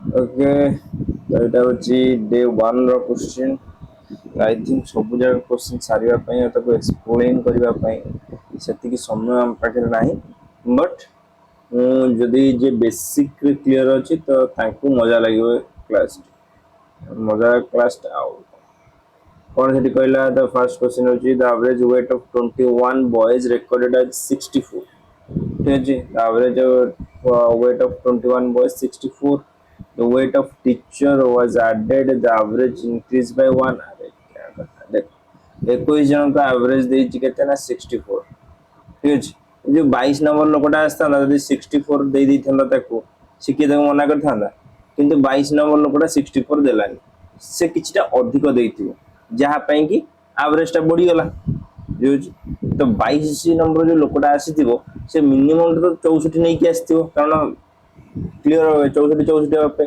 Okay तो एटा होची डे 1 रो क्वेश्चन आई थिंक सब जगह क्वेश्चन सारिबा पई ताको एक्सप्लेन करिबा पई सेति की समय हम पाखे नाही बट जदि जे बेसिक क्लियर अछि तो तांको मजा लागियो क्लास मजा क्लास आउ कौन से कहला द फर्स्ट क्वेश्चन होची the average weight of 21 boys recorded as 64 ठीक है जी the average weight of 21 boys 64 the weight of teacher was added the average increased by 1 अरे क्या करता है देख 21 जन का एवरेज देछि केते ना 64 ठीक है जो 22 नंबर लोकटा आस्ता जदी 64 दे दी थंदा ताको सिके ताको मना करथांदा किंतु 22 नंबर लोकटा 64 देलानी से किछटा अधिक देइथिबो जहा पई कि एवरेज टा बढ़ी गला जो तो 22 नंबर जो लोकटा आसीथिबो से मिनिमम तो 64 नहीं कि आसीथिबो कारण क्लियर हो 64 64 पे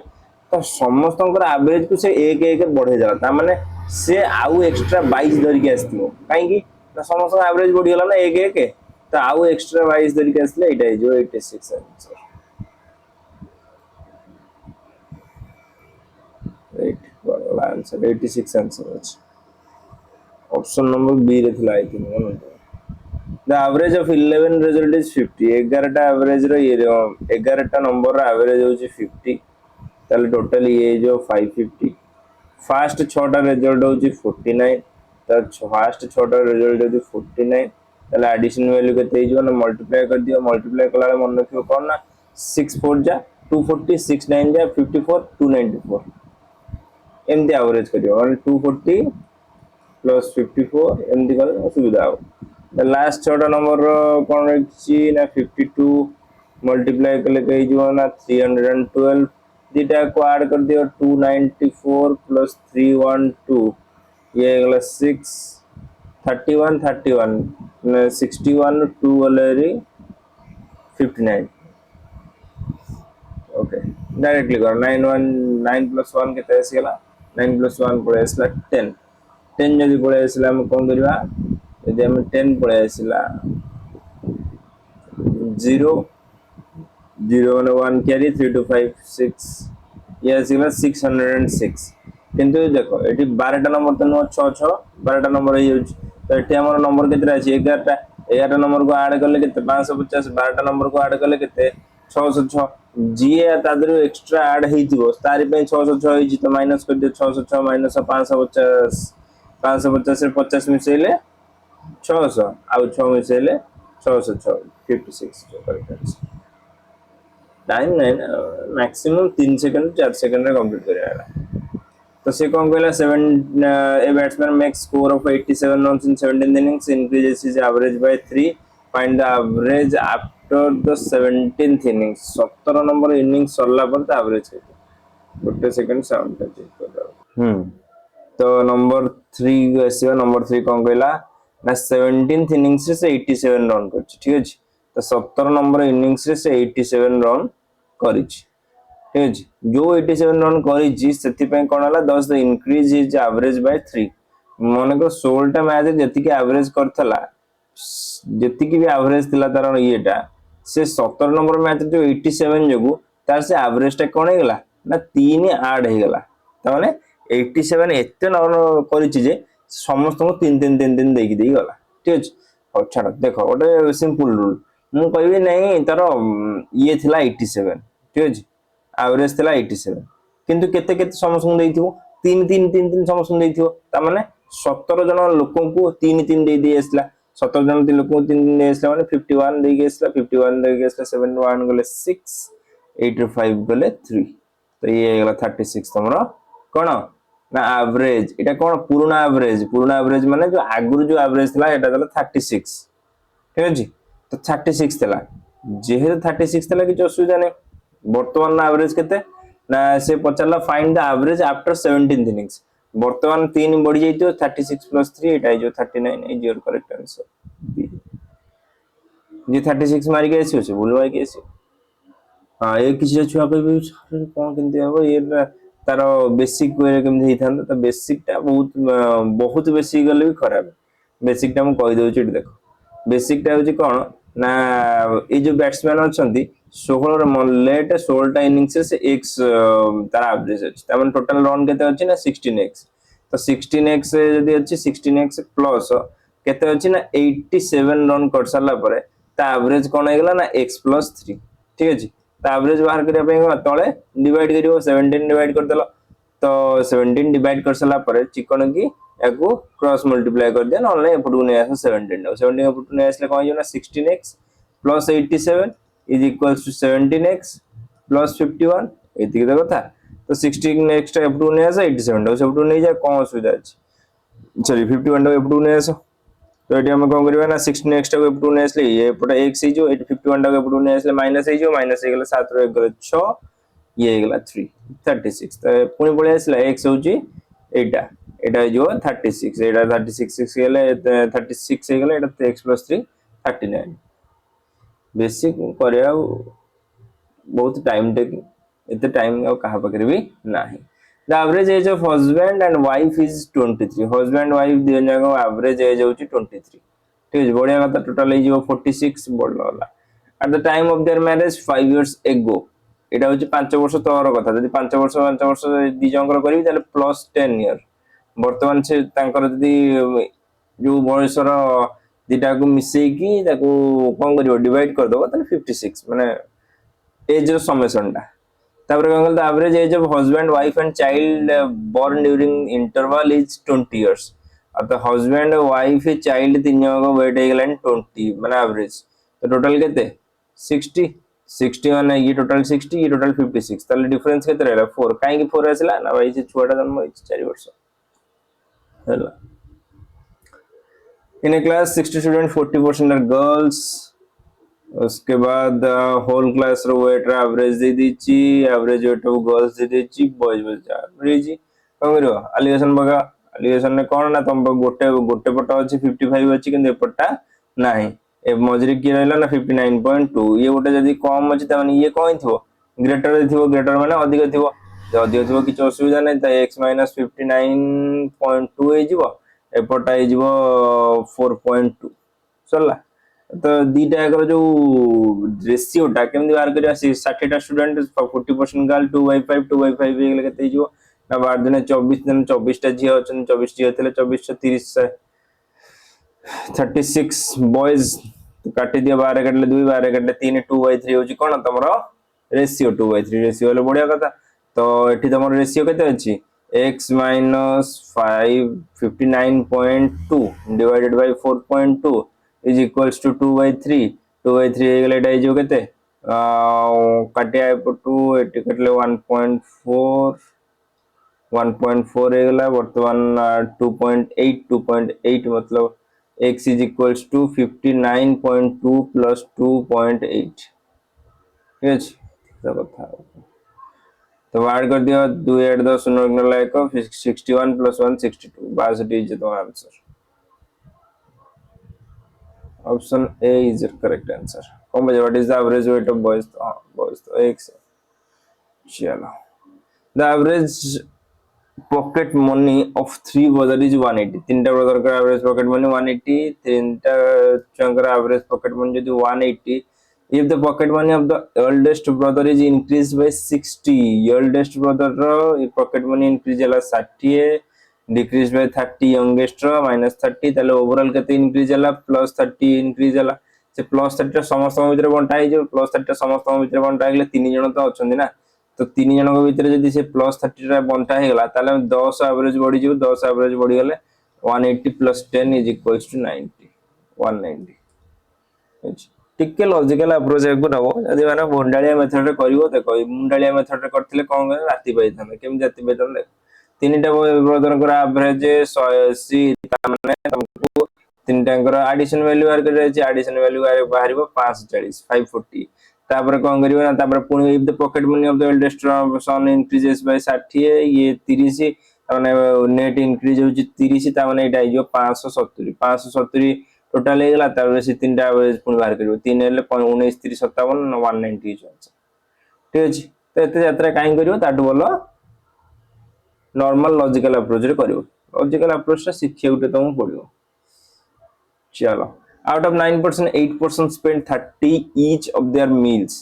तो समस्त एवरेज को से एक एक बढ़े जाला ता माने से आउ एक्स्ट्रा 22 धरि के आसीथिबो काई कि समस्त एवरेज बढ़ी गला ना एक एक तो आउ एक्स्ट्रा 22 धरि के आसले एटा जो 86 आंसर राइट बड़ा आंसर 86 आंसर अछि ऑप्शन नंबर बी रे थिला I think one the average of 11 result is 50 11 टा एवरेज रो ये 11 टा नंबर रो एवरेज होची 50 ताले टोटल ये जो 550 फास्ट 6 टा रिजल्ट होची 49 तो फास्ट 6 टा रिजल्ट होची 49 ताले एडिशन वैल्यू केते हे जो ना मल्टीप्लाई कर दियो मल्टीप्लाई कला मन रखियो कोन ना 6 4 जा 240 6 9 जा 54 294 एमती एवरेज करियो मतलब 240 प्लस 54 एमती कले असुविधा हो the last छोटा नंबर कौन रखी ना 52 मल्टीप्लाई करले कही जो ना 312 दीटा को ऐड कर दियो 294 प्लस 312 ये गला 6 31 31 61 2 वाले 59 ओके डायरेक्टली कर 9 1 9 प्लस 1 केते आसीला 9 प्लस 1 पड़े आसीला 10 10 जदी पड़े आसीला हम कोन करबा यदि हम 10 पड़े आसीला 0 0 1 कैरी 3 2 5 6 ये आसीला 606 किंतु देखो एटी 12 टा नंबर तो 6 6 12 टा नंबर हे तो एटी हमर नंबर केते अछि 11 टा 11 नंबर को ऐड करले केते 550 12 टा नंबर को ऐड करले केते 606 जीए तादर एक्स्ट्रा ऐड हेतिबो तारि पे 606 हेजि तो माइनस कर दियो 606 माइनस 550 550 से 50 मिसेले 600 आउ 6 मिसेले 606 56 जो करेक्ट आंसर टाइम नहीं मैक्सिमम 3 सेकंड 4 सेकंड रे कंप्लीट करेला तो से कौन कहला 7 a batsman makes score of 87 runs in 17 innings increases his average by 3 find the average after the 17th innings 17 number innings सरला पर तो एवरेज है गोटे सेकंड साउंड टा चेक कर तो नंबर 3 आसीबा नंबर 3 कौन कहला ना 17th इनिंग्स रे से 87 रन करछि ठीक अछि तो 17 नंबर इनिंग्स रे से 87 रन करिछि ठीक अछि जो 87 रन करिछि सेति पे कोन हला 10 इंक्रीज हिज एवरेज बाय 3 माने को 16 टा मैच जति के एवरेज करथला जति की भी एवरेज थिला तार येटा से 17 नंबर मैच जो 87 जगु तार से एवरेज टा कोन हेगला ना 3 ऐड हेगला त माने 87 एते रन करिछि जे समस्त को 3 3 3 3 देकी देई गला ठीक अछि और छाड़ देखो ओटे सिंपल रूल मु कहबी नहीं तार ये थिला 87 ठीक अछि एवरेज थिला 87 किंतु केते केते समस्त को देइथिबो 3 3 3 3 समस्त को देइथिबो त माने 17 जन लोकन को 3 3 देई दे आसला 17 जन लोक को 3 दे आसला माने 51 देई गेसला 51 देई गेसला 71 गले 6 85 गले 3 तो ये गला 36 तमरो कोन ना एवरेज एटा कोन पुराना एवरेज माने जो आगुर जो एवरेज थिला एटा दला 36 ठीक अछि तो 36 थिला जेहे 36 थिला कि असुविधा नै वर्तमान ना एवरेज केते ना से पचला find the average after 17th innings वर्तमान 3 बढ़ी जाइतो 36 प्लस 3 एटा जो 39 is your correct answer B जे 36 मारी के आसी छै भूलवा के आसी हां ए किछि छुआ कहबे कोन केनते हबो ये तार बेसिक वे केमते हिथान त बेसिक टा बहुत बेसिक गले भी खराब बेसिक टा हम कहि दउ छी देखो बेसिक टा होची कोन ना ए जो बैट्समैन अछंती 16 रे लेट 16टा इनिंग्स से x तार एवरेज अछि त टोटल रन केते अछि ना 16x तो 16x जदी अछि 16x प्लस केते अछि ना 87 रन कर साला परे ता एवरेज कोन हे गेला ना x + 3 ठीक अछि ता एवरेज बाहर करिया पे तळे डिवाइड करियो 17 डिवाइड कर देलो तो 17 डिवाइड कर साला परे चिकन की याकू क्रॉस मल्टीप्लाई कर दिया नले एपटू ने आस 17 17 एपटू ने आसले कोन हो ना 16x plus 87 is equals to 17x plus 51 एतिक द कथा तो 16x एपटू ने आस 87 एपटू ने जा कोन असुविधा अछि सॉरी 51 एपटू ने आस तो एटी हम कोन करबा ना 16x टा एपटू ने आसले ये एपटा x जो 51 टा एपटू ने आसले माइनस हे जो माइनस हे गेला 7 रो 1 गले 6 ये गला 3 36 तो पुनी पळे आसला x होची एटा एटा जो 36 एटा 36 6 गेले 36 हे गेले एटा x + 3 39 बेसिक करिया बहुत टाइम टेकिंग एते टाइम आ कहा पकरे भी नाही the average age of husband and wife is 23 husband wife दियो जाको एवरेज एज होची 23 ठीक है बढ़िया कथा टोटल हे जो 46 बढ़ला at the time of their marriage 5 years ago एटा होची 5 वर्ष तोर कथा यदि 5 वर्ष दी जंकर करी ताले प्लस 10 इयर वर्तमान से तांकर यदि जो बयसर दिटा को मिसई की ताको कोन करियो डिवाइड कर दबो ताले 56 माने एज रो समेशन टा तापर कोन the average age of husband wife and child born during interval is 20 years अब तो हस्बैंड वाइफ चाइल्ड तीन जन को वेट हे गेलन 20 माने एवरेज तो टोटल केते 60 60 माने ये टोटल 60 ये टोटल 56 ताले डिफरेंस केते रहला 4 काहे की 4 आसला ना भाई से छुआटा जन्म 4 वर्ष हैला in a class 60 student 40% are girls उसके बाद होल क्लास रो वेट एवरेज दे दीची एवरेज वेट ऑफ गर्ल्स दे दीची बॉयज वेट एवरेज कोन करियो एलिगेशन बगा एलिगेशन ने कोन ना तुम गोटे गोटे पट अछि 55 अछि किंतु एपटा नाही ए मजरी की रहला ना 59.2 ये गोटे जदी कम अछि त माने ये कोन थिवो ग्रेटर माने अधिक थिवो अधिक थिवो किछ असुविधा नै त x - 59.2 हे जिवो एपटा हे जिवो 4.2 सरला तो दीटा एकर जो रेशियो टा केमि बार करिया 60 टा स्टूडेंट 40% गर्ल 2/5 2/5 हे गेले केते जिवो ना 12 दिन 24 दिन 24 टा झियो अछन 24 झियो थले 24 से 30 36 बॉयज काटी दिया 12 काटले 2 12 काटले 3 2/3 होची कोन तमरो रेशियो 2/3 रेशियो ले बढ़िया कथा तो एठी तमरो रेशियो केते अछि x - 59.2 divided by 4.2 is equals to 2/3 2/3 हे गेले एटा जो केते काटिया पटू एटी कटले 1.4 1.4 हे गेला वर्तमान 2.8 मतलब x is equals to 59.2 plus 2.8 ठीक है तो कथा तो ऐड कर दिया 2 8 10 9 like 61 plus 1 62 62 is the answer option A is the correct answer कौन बजे what is the average weight of boys तो x चलो the average pocket money of 3 brother is 180 तीनटा ब्रदर का एवरेज पॉकेट मनी 180 तीनटा चंकर average pocket money यदि 180 if the pocket money of the eldest brother is increased by 60 eldest brother ro pocket money increase ହେଲା 60 decreased by 30 youngest ro -30 ताले overall केते increase होला +30 increase होला से +30 समस्त भितर बंटा हे जो +30 समस्त भितर बंटा हेले तीन जण तो अछंदी ना तो तीन जन भितर जदी से +30 रा बंटा हे गेला ताले 10 एवरेज बढ़ी जो 10 एवरेज बढ़ी गेले 180 + 10 = 90 190 टिके लॉजिकल अप्रोच एक नबो यदि माने मुंडालिया मेथड रे करिवो त कहि मुंडालिया मेथड रे करथिले कोन करे राति पैथन केम जाति पैथन तीनटा ब्रदर को एवरेज 180 ता माने तुमको तीनटा एडिशन वैल्यू बाहर कर जाय एडिशन वैल्यू बाहरिबो 540 540 तापर कोन करिवो ना तापर पुनी if the pocket money of the eldest son increases by 60 ये 30 माने नेट इंक्रीज होची 30 ता माने एटा आइयो 570 टोटल हे गेला तापर से तीनटा एवरेज पुनी बाहर करिवो 3 हेले 19 30 57 190 होची ठीक अछि तो एते यात्रा काई करिवो ताटु बोलो नॉर्मल लॉजिकल अप्रोच रे करिवो लॉजिकल अप्रोच रा शिक्षा उठे तुम पड़ियो चलो out of 9% 8% spend 30 each of their meals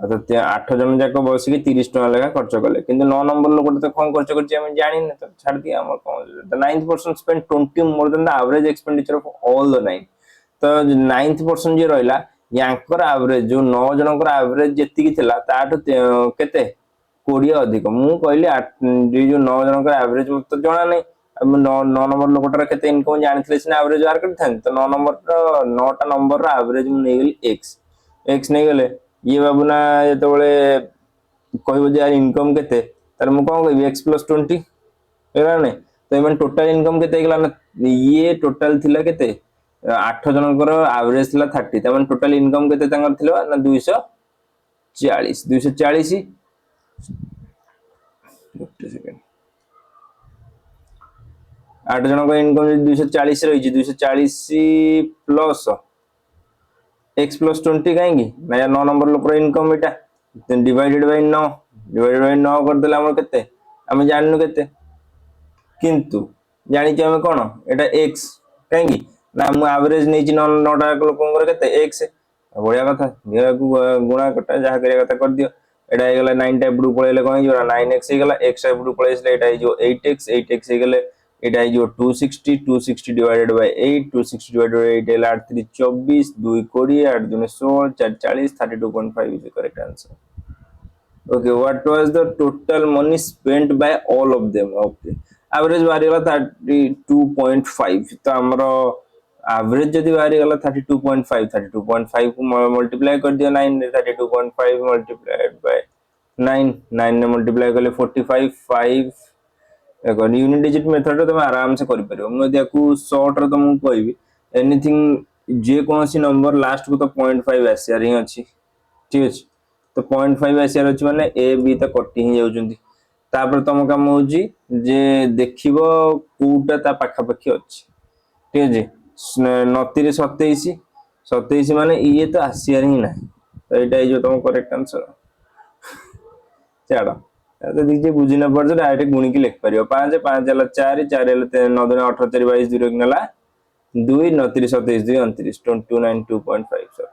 तो 8 जन जाक बसिक 30 टका लेखा खर्च कले किंतु 9 नंबर लोक तो कौन खर्च कर जानी तो छाड़ दिया आम कौन the 9th person spend 20 more than the average expenditure of all the 9 तो 9th पर्सन जे रहिला यांकर एवरेज जो 9 जनकर एवरेज जेतिकी थिला ताटो केते 20 अधिक मु कहली जो 9 जनकर एवरेज तो जणा नहीं 9 नंबर लोकटर केते इनकम जानिथिले सिना एवरेज बाहर करथान तो 9 नंबर 9टा नंबर रा एवरेज मु नै गेली x नहीं गले ये बाबूना जो कह यार इनकम के कौन कह एक्स प्लस 20 है ना तो ये टोटाल इनकम के ना ये टोटाल थिला के 8 जनकर एवरेज थिला 30 तमें टोटाल इनकम के ना 240 240 सेकंड 8 जनकर इनकम 240 रही 240 प्लस x प्लस 20 कहीं ना 9 नंबर लोक इनकम यहाँ डिवाइडेड बाय 9 करदे आम के आम जानू के किंतु जानी आम कौन एटा x कहीं ना मु एवरेज नहीं 9टा लोक के x बढ़िया कथा गुणा कटा जहाँ करिया कथा कर दियो एटा हो गला 9 टाइप डू पळेले कौन हो 9x हो गला x टाइप डू पळेले एटा हो 8x हो गले एटा हो 260 डिवाइडेड बाय 8 260 डिवाइडेड बाय 8 एला 8 3 24 2 20 8 2 16 4 40 32.5 is the correct answer. Okay, what was the total money spent by all of them? Okay, average बाहरी गला 32.5 तो हमरो एवरेज जदी बाहरी गला 32.5 को मल्टीप्लाई कर दिया 9 रे 32.5 मल्टीप्लाइड बाय 9 ने मल्टीप्लाई करले 45 5 देखो यूनिट डिजिट मेथड तुम आराम से कर परियो मु देखु शॉर्ट रे तुम कहबी एनीथिंग जे कोनसी नंबर लास्ट को तो 0.5 एसआर ही अछि ठीक अछि तो 0.5 एसआर अछि माने ए बी तो कटि ही जाउचंदी तापर तुम काम होजी जे देखिबो कोटा ता पाखा पाखी अछि ठीक अछि 29 27 माने ये तो एसआर ही नहीं तो एटा जो तुम करेक्ट आंसर चलो तो दीजिए बुझी न पड़ डायरेक्ट गुणी की लिख पारियो 5 5 हला 4 4 हला 9 2 18 23 22 0 नला 2 29 27 2 29 29 2.5 so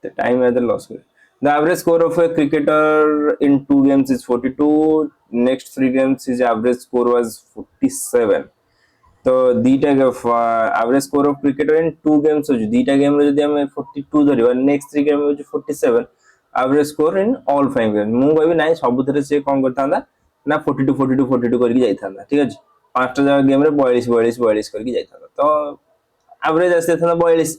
the time has lost the average score of a cricketer in 2 games is 42 next 3 games his average score was 47 तो दीटा average score of cricketer in 2 games हो दीटा गेम रे जदी हम 42 धरिबा नेक्स्ट 3 गेम हो 47 average score in all 5 game मु कहबी नाही सबुथरे से कोन करथांदा ना 42 करके जाइथांदा ठीक अछि पांचटा जगह गेम रे 42 करके जाइथांदा तो एवरेज आसे था 42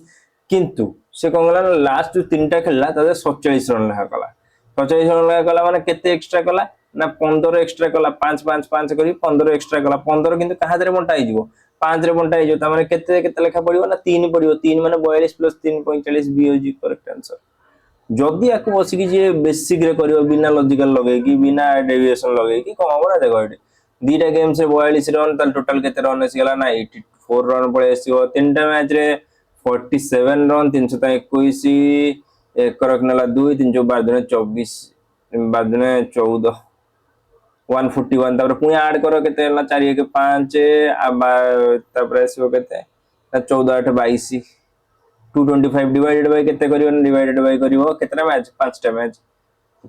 किंतु से कोन गला लास्ट जो तीनटा खेलला तदे 47 रन लगा कला 47 रन लगा कला माने केते एक्स्ट्रा कला ना 15 एक्स्ट्रा कला 5 5 5 करी 15 एक्स्ट्रा कला 15 किंतु कहा दरे बंटा हिजो 5 रे बंटा हिजो त माने केते केते लेखा पड़िबो ना 3 पड़िबो 3 माने 42 प्लस 3 45 बी हो जी करेक्ट आंसर जदि आको बसिकी जे बेसिक रे करियो बिना लॉजिकल लगे की बिना डेविएशन लगे की कम हमरा देखो एटी दीटा गेम से 42 रन त टोटल केते रन आसी गला ना 84 रन पळे आसीओ तीनटा मैच रे 47 रन 321 एक रख नला 2 3 12 दिन 24 12 दिन 14 141 तापर पुनी ऐड करो केते हला 4 1 5 तापर आसीओ केते 14 8 22 225 डिवाइडेड बाय केते करियो डिवाइडेड बाय करियो केतना मैच 5टा मैच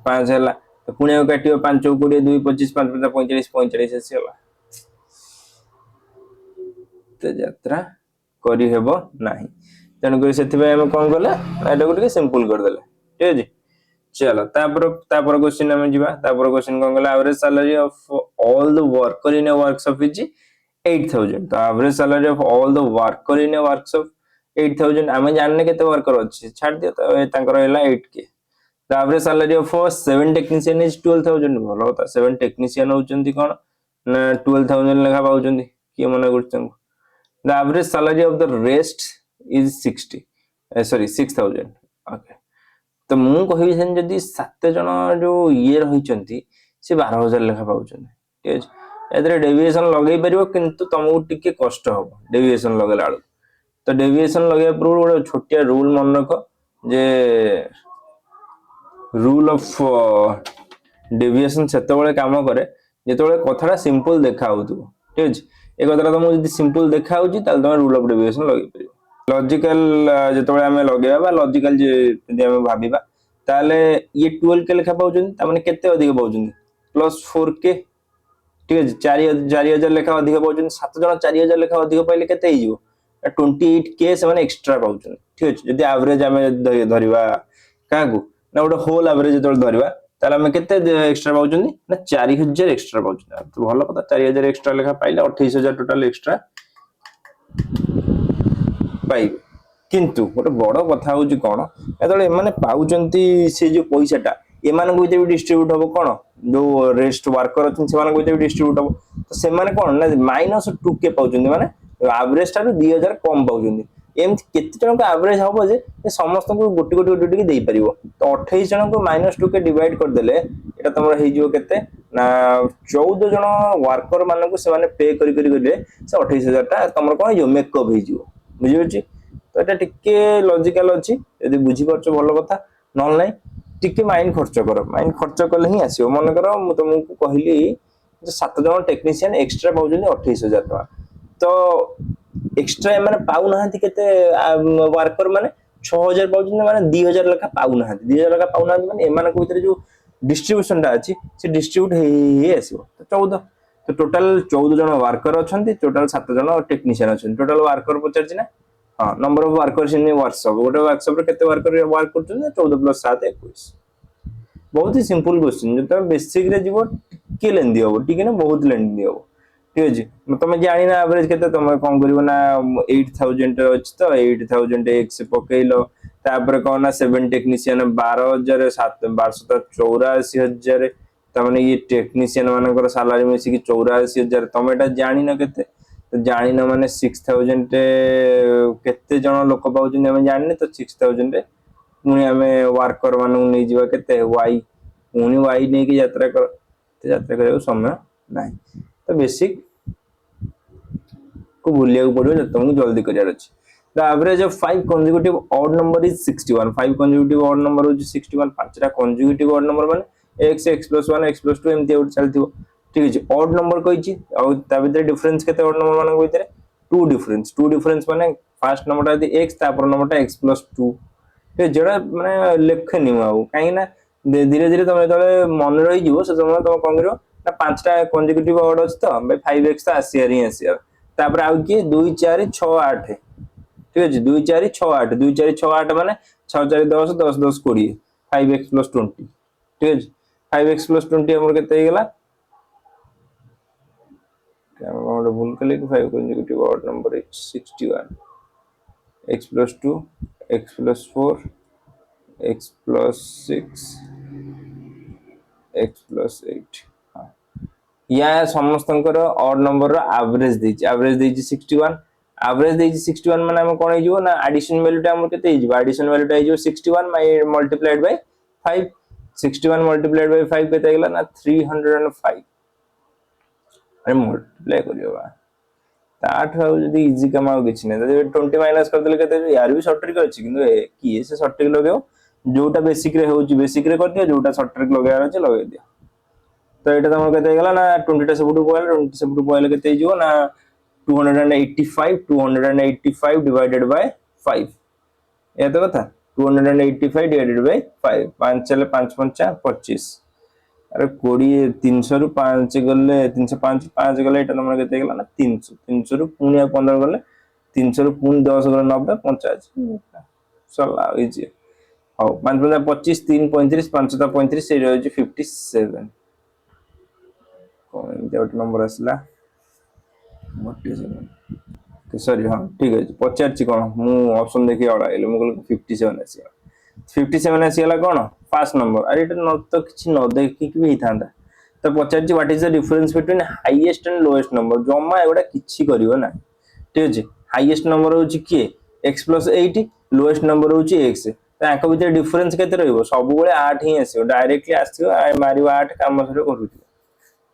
5 हला तो पुनी काटियो 5 20 2 25 5 45 45 आसी हला तो यात्रा करी हेबो नाही तन कर सेति भाई हम कोन गले एटा को टिके सिंपल कर देले ठीक अछि चलो तापर क्वेश्चन हम जिबा तापर क्वेश्चन कोन गले average salary of all the worker in a workshop is 8000 तो average salary of all the worker in a workshop 8000 आमे जानने केते वर्कर अछि छाड़ दियो तो तांकर हैला 8k the average salary of 7 technician is 12000 भलो होता 7 टेक्नीशियन होचंती कोन ना 12000 लेखा पाउचंती के मने करचन the average salary of the rest is 6000 okay तो मु कहि छन जदी 7 जण जो ये रहिचंती से 12000 लेखा पाउचन ठीक अछि एतरे डेविएशन लगै परिबो किंतु तमु टिके कष्ट हो डेविएशन लगला आलू तो डेविएशन लगे पूर्व गोटे छोटिया रूल मन रख जे रूल ऑफ डेविएशन सेतेबेले काम करे जेतेबेले कथाटा सिंपल देखा होतु ठीक अछि ए कथाटा तुमको जदी सिंपल देखा होची ताल तुम रूल ऑफ डेविएशन लगे परिबो लॉजिकल जेतेबेले हमें लगेबा लॉजिकल जे जदी हमें भाबिबा ताले ये 12k लेखा पाउछन ता माने केते अधिक पाउछन +4k ठीक है 4000 लेखा अधिक पाउछन 7 जण 4000 लेखा अधिक पाइले केते हिजो 28k से माने एक्स्ट्रा पाउछन ठीक है जदी एवरेज हमें धरिबा कागु ना गोटे होल एवरेज जो धरिबा ताले हमें केते एक्स्ट्रा पाउछन ना 4000 एक्स्ट्रा पाउछन तो भलो कथा 4000 एक्स्ट्रा लेखा पाइले 28000 टोटल एक्स्ट्रा पाइबे किंतु गोटे बड़ कथा हूँ कौन एत एमाने पाउचंती से जो पैसाटा एमान भी डिस्ट्रीब्यूट हम कौन जो रेस्ट वर्कर अच्छे से डिस्ट्रीब्यूट हम तो से कौन ना -2k पाँच माने एवरेज ठार 2000 कम पाँच एमती केते जन एवरेज हम जे समस्त को गोटे गोटे गोटे गोटे दे पार तो 28 जन को -2k डिवाइड करदेले एटा तुम होते ना 14 जन वर्कर मान से पे कर 28,000 टा तुम कौन मेकअप हो बुझे तो এটা টিকে লজিক্যাল ଅଛି যদি বুঝি পারছো ভালো কথা নল নাই টিকে মাইন্ড খরচ কর মাইন্ড খরচ কলে হি আসিও মনে কর মু তুমକୁ কহিলি যে 7 জন টেকনিশিয়ান এক্সট্রা পাউଛନ୍ତି 28,000 টাকা তো এক্সট্রা মানে পাউ নাহাନ୍ତି কেতে ওয়ার্কর মানে 6,000 পাউଛନ୍ତି মানে 2,000 লেখা পাউ নাহাନ୍ତି 2,000 লেখা পাউ নাহাନ୍ତି মানে এମାନଙ୍କ ভিতরে जो डिस्ट्रीब्यूशन टा अछि से डिस्ट्रीब्यूट हे आसीबो तो 14 तो टोटल 14 जन वर्कर अछंती टोटल 7 जन टेक्नीशियन अछंती टोटल वर्कर पचारछि ना हाँ number of workers in workshop गोटे वर्कशॉप रे केते वर्कर वर्क करछन 14 + 7 21 बहुत ही सिंपल क्वेश्चन जो बेसिक रे जीवो टिके लेंदी हो ठीक है ना बहुत लेंदी हो ठीक है तुम जानी ना एवरेज केते तुम कोन करिवो ना 8000 अछि तो 8000 x पकेइलो तापर कोन ना 7 टेक्नीशियन 12000 7 12,84,000 तमने ये टेक्नीशियन मानकर सैलरी मिसी कि 84,000 तुम एटा जानी ना केते तो जानी ना माने 6,000 केते जण लोक पाउछन हम जानि तो 6,000 रे पुनी हमें वर्कर मानू नहीं जीवा केते y पुनी y नहीं की यात्रा कर तो यात्रा करे समय नहीं तो बेसिक को भूलिया को पड़ो जब तुमको जल्दी करियार अछि the average of 5 consecutive odd number is 61 5 consecutive odd number हो 61 पांचटा consecutive odd number माने x x + 1 x + 2 एमती आउट चलथिबो ठीक अछि odd number कहिछि आ ता भीतर डिफरेंस केते odd number मानक भीतर 2 डिफरेंस माने फर्स्ट नंबर ता x तापर नंबर ता x + 2 ते जेड़ा माने लेखनी आउ काहे ना धीरे धीरे तुम तले मन रही जीवो से समय तुम कोन करियो ना पांचटा consecutive odd अछि तो 5x ता आसीयार ही आसीयार तापर आउ की 2 4 6 8 ठीक अछि 2 4 6 8 2 4 6 8 माने 6 4 10 10 10 20 5x + 20 ठीक अछि 5x + 20 हमर केते गेला हम भूल कले कि 5 consecutive odd number is 61 x + 2 x + 4 x + 6 x + 8 या समस्तंकर ऑड नंबर रो एवरेज देछि 61 एवरेज देछि 61 माने हम कोन हिजो ना एडिशन वैल्यू टा हम केते हिजो एडिशन वैल्यू टा हिजो 61 मल्टीप्लाइड बाय 5 61 मल्टीप्लाइड बाय 5 केते गेला ना 305 अरे मल्टीप्लाई करियो बा ताठ जदी इजी काम आ किछ नै जदी 20 माइनस कर देले केते यार भी शॉर्ट ट्रिक अछि किंतु की से शॉर्ट ट्रिक लगाओ जोटा बेसिक रे होउची बेसिक रे कर दियो जोटा शॉर्ट ट्रिक लगायार अछि लगाय दियो तो एटा तुम केते गेला ना 20 टा सबटु पॉइंट 20 सबटु पॉइंट केते हिजो ना 285 डिवाइडेड बाय 5 ये तो कथा 285 डिवाइडेड बाय 5 5 चले 5 5 25 अरे 20 300 रु 5 गले 305 5 गले एटा नंबर केते गेला ना 300 300 रु पुनी 15 गले 300 रु पुनी 10 गले 90 85 चला इजी हां 5 25 3 35 5 35 से रहउची 57 कोन एटा नंबर असला 47 सॉरी हाँ ठीक है पचार कौन मु ऑप्शन देखि अड़ाइले मु कहल 57 आसीला 57 आसीला कौन फर्स्ट नंबर अरे एटा न तो किछि न देखि कि भी थांदा तो पचार what is the difference between highest and lowest number जम्मा एगुडा किछि करिवो ना ठीक अछि हाईएस्ट नंबर होछि के x + 8 लोएस्ट नंबर होछि x तांको भीतर डिफरेंस केते रहइबो सब बेले 8 ही आसीबो डायरेक्टली आसीबो आ मारिबो 8 काम सरे करूथि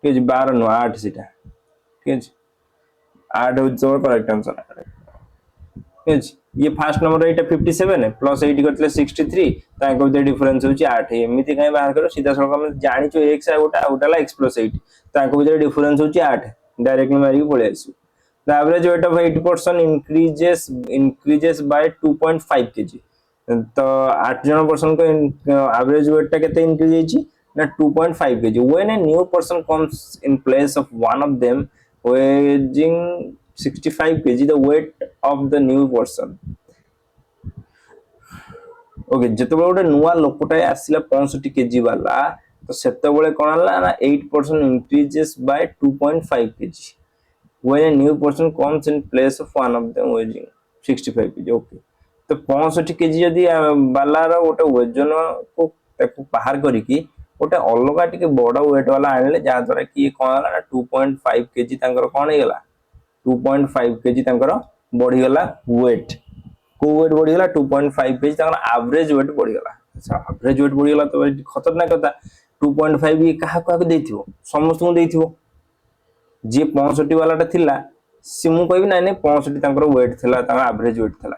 ठीक अछि 12 न 8 सीटा ठीक अछि 8 हो जोर करेक्ट आंसर ठीक ये फर्स्ट नंबर एटा 57 है प्लस 8 करतले 63 ताको भीतर डिफरेंस होछि 8 एमिति काई बाहर करो सीधा सळक हम जानि छु x आ गोटा x + 8 ताको भीतर डिफरेंस होछि 8 डायरेक्टली मारि के पळे आसु the average weight of 80% increases by 2.5 kg तो 8 जन पर्सन को एवरेज वेट टा केते इंक्रीज होईची ना 2.5 kg when a new person comes in place of one of them weighing 65 kg the weight of the new person okay जेतेबेले गोटे नुआ लोकटाए आसिला 65 KG वाला तो सेतेबेले कोन हला ना 8% increases by 2.5 KG when a new person comes in place of one of them weighing 65 kg okay तो 65 KG जदी बालार गोटे वजन को ताको बाहर करिकी गोटे अलगा टिके बड़ वेट वाला आनले जा द्वारा कि कोन हला ना 2.5 केजी तांकर कोन हेगला 2.5 केजी तांकर बढ़ी गला वेट को वेट बढ़ी गला 2.5 केजी तांकर एवरेज वेट बढ़ी गला अच्छा एवरेज वेट बढ़ी गला तो खतरनाक कथा 2.5 ये काहा काहा देथिबो समस्त को देथिबो जे 65 वालाटा थिला से मु कहबी ना 65 तांकर वेट थिला तांकर एवरेज वेट थिला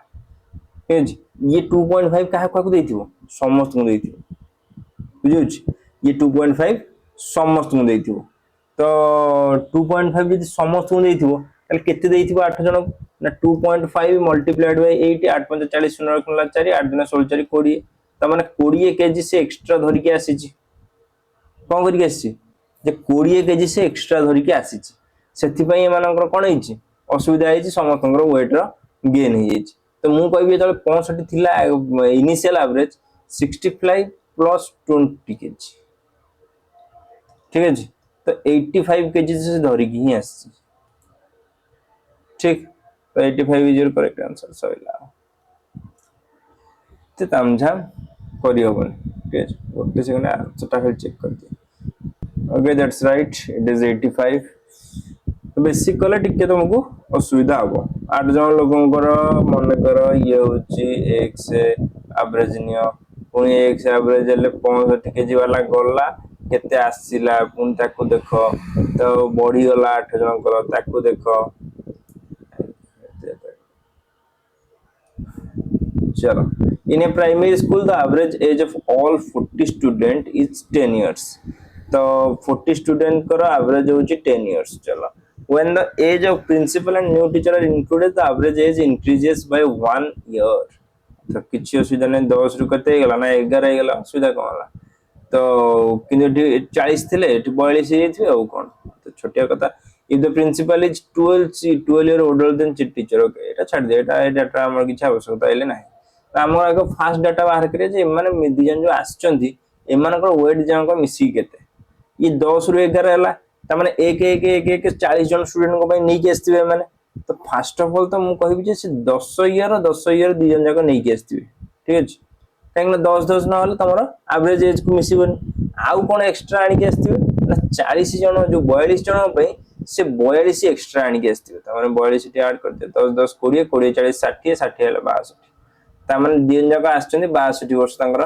ठीक ये 2.5 काहा काहा देथिबो समस्त को देथिबो बुझिछ ये 2.5 समस्त को देथिबो तो 2.5 यदि समस्त को देथिबो ताले केते देथिबो 8 जन ना 2.5 मल्टीप्लाइड बाय 8 8 5 40 0 4 4 8 दिन 16 4 20 त माने 20 केजी से एक्स्ट्रा धरि के आसीची कोन करि के आसीची जे 20 केजी से एक्स्ट्रा धरि के आसीची सेथि पई एमानकर कोन हेची असुविधा हेची समस्तଙ୍କର वेट रो गेन हे हेची तो मु कहबी त 65 थिला इनिशियल एवरेज 65 प्लस 20 केजी ठीक है जी तो 85 केजी से धरि की ही आसी ठीक तो 85 इज योर करेक्ट आंसर सइला ते तामझाम करि होबन ठीक है ओके सेकंड आंसरटा खाली चेक कर दिए okay that's right it is 85 तो बेसिक कले टिके तुमको असुविधा हबो 8 जन लोगंकर मन कर ये होची x एवरेज नियो पुनी x एवरेज ले 65 केजी वाला गला केते आसीला पुनी ताको देखो तो बढ़ी गला 8 जन कर ताको देखो चलो in a primary school the average age of all 40 student is 10 years तो 40 student करो average होची 10 years चलो when the age of principal and new teacher are included the average age increases by 1 year तो किछि असुविधा नै 10 रु कते गेला ना 11 गेला असुविधा कोन होला तो किंतु 40 थिले 42 हेथि औ कोन तो छोटिया कथा if the principal is 12 year older than teacher okay एटा छाड़ दे एटा डाटा हमर किछ आवश्यकता आइले नाही हमर आगे फास्ट डाटा बाहर करे जे माने दिजन जो आछचंदी एमानकर वेट जानक मिसी केते ये 10 रु 11 हला त माने 1 1 1 1 40 जन स्टूडेंट को भाई नै के आस्थिबे माने तो फर्स्ट ऑफ ऑल तो मु कहबी जे से 10 ईयर दिजन जाक नै के आस्थिबे ठीक अछि काहे 10 10 न हले तमरो एवरेज एज को मिसिबनी आउ कोन एक्स्ट्रा आनी के आस्थिबे ना 40 जन जो 42 जन पई से 42 एक्स्ट्रा आनी के आस्थिबे त माने 42 टी ऐड करते 10 10 20 20 40 60 60 हला 62 ता माने दिजन जाक आछचंदी 62 वर्ष तांकर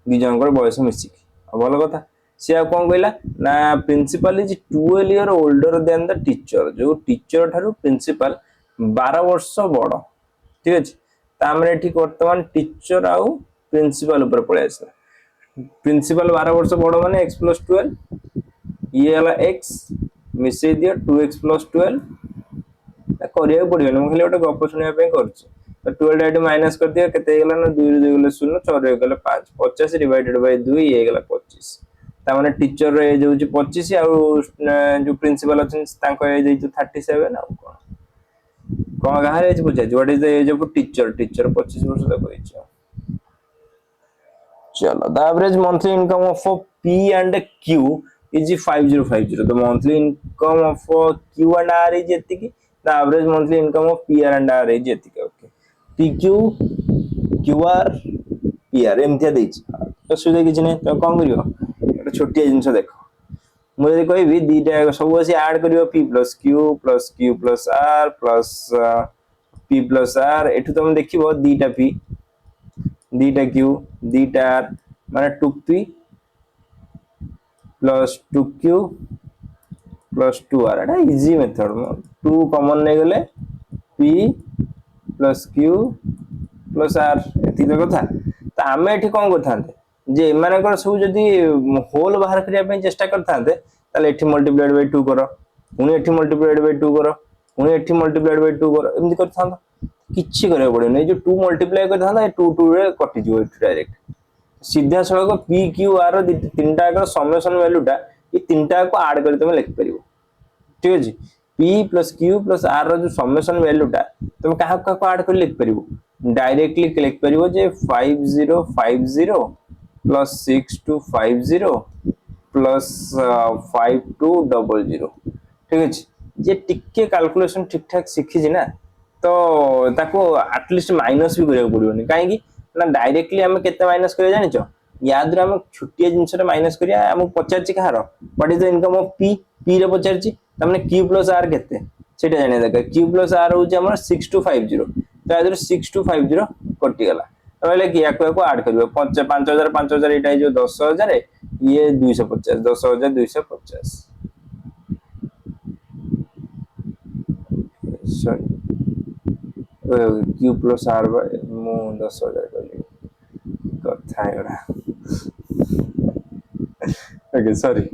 दिजनकर बयस मिसिक भलो कथा से आ कोन कहला ना principal is 12 year older than the teacher जो टीचर थारु प्रिंसिपल 12 वर्ष बड़ ठीक अछि ता माने ठीक वर्तमान टीचर आउ प्रिंसिपल ऊपर पळे आछला प्रिंसिपल 12 वर्ष बड़ माने x + 12 ये हला x मिसे दियो 2x + 12 करिया पड़ियो न खाली ओटा गप सुनिया पे करछि तो 12 डाइट माइनस कर दिया केते गेला ना 2 रे 2 गेले 0 4 रे गेले 5 50 डिवाइडेड बाय 2 ये गेला 25 ता माने टीचर रे एज होची 25 आ जो प्रिंसिपल अछन तांको एज होची 37 आ कोन गाहर एज बुझा what is the age of teacher teacher 25 वर्ष तक होईछ चलो the average monthly income of P and Q is 5050 the monthly income of Q and R is एतिकी the average monthly income of PR and R is एतिकी okay PQ QR PR एमथिया देछि तो सुविधा किछ नै तो कोन करियो एटा छोटिया जिंस देखो मु जदि कहबी दीटा सब से ऐड करियो P + Q + R P + R एठु तुम देखिबो दीटा P दीटा Q दीटा R माने 2P + 2Q + 2R एटा इजी मेथड 2 कॉमन नै गेले P + Q + R एति कथा त आमे एठी कोन करथांते जे मानकर सब जदी होल बाहर करिया पे चेष्टा करथांते ताले एठी मल्टीप्लाइड बाय 2 करो पुनी एठी मल्टीप्लाइड बाय 2 करो पुनी एठी मल्टीप्लाइड बाय 2 करो एमि करथांतो किछि करे पड़े जो 2 मल्टीप्लाई करता था 2 2 रे कटि जो डायरेक्ट सीधा सड़क पी क्यू आर तीनटा का समेशन वैल्यूटा ये तीनटा को ऐड कर तुम लिख परिबो ठीक अछि P plus Q plus R जो समेशन वैल्यूटा तुम कहा का ऐड कर लिख परिबो डायरेक्टली लिख परिबो जे 5050 प्लस 6250 प्लस 5200 ठीक अछि जे टिके कैलकुलेशन ठीक ठाक शिखि छि ना तो ताको एटलीस्ट माइनस भी करिया पड़िबोनी काहे कि ना डायरेक्टली हम केते माइनस करिया जानि छ याद रे हम छुटिया जिंस रे माइनस करिया हम पचार छि कहारो what is the income of P P रे पचार छि तमने q प्लस r केते सेटा जानि दरकार q प्लस r हो जे हमर 6250 तो याद रे 6250 कटि गला रहले कि याको ऐड करबो 5000 5000 एटा जो 10000 ये 250 10250 सॉरी q प्लस r मु 10000 कहली कथा एड़ा ओके सॉरी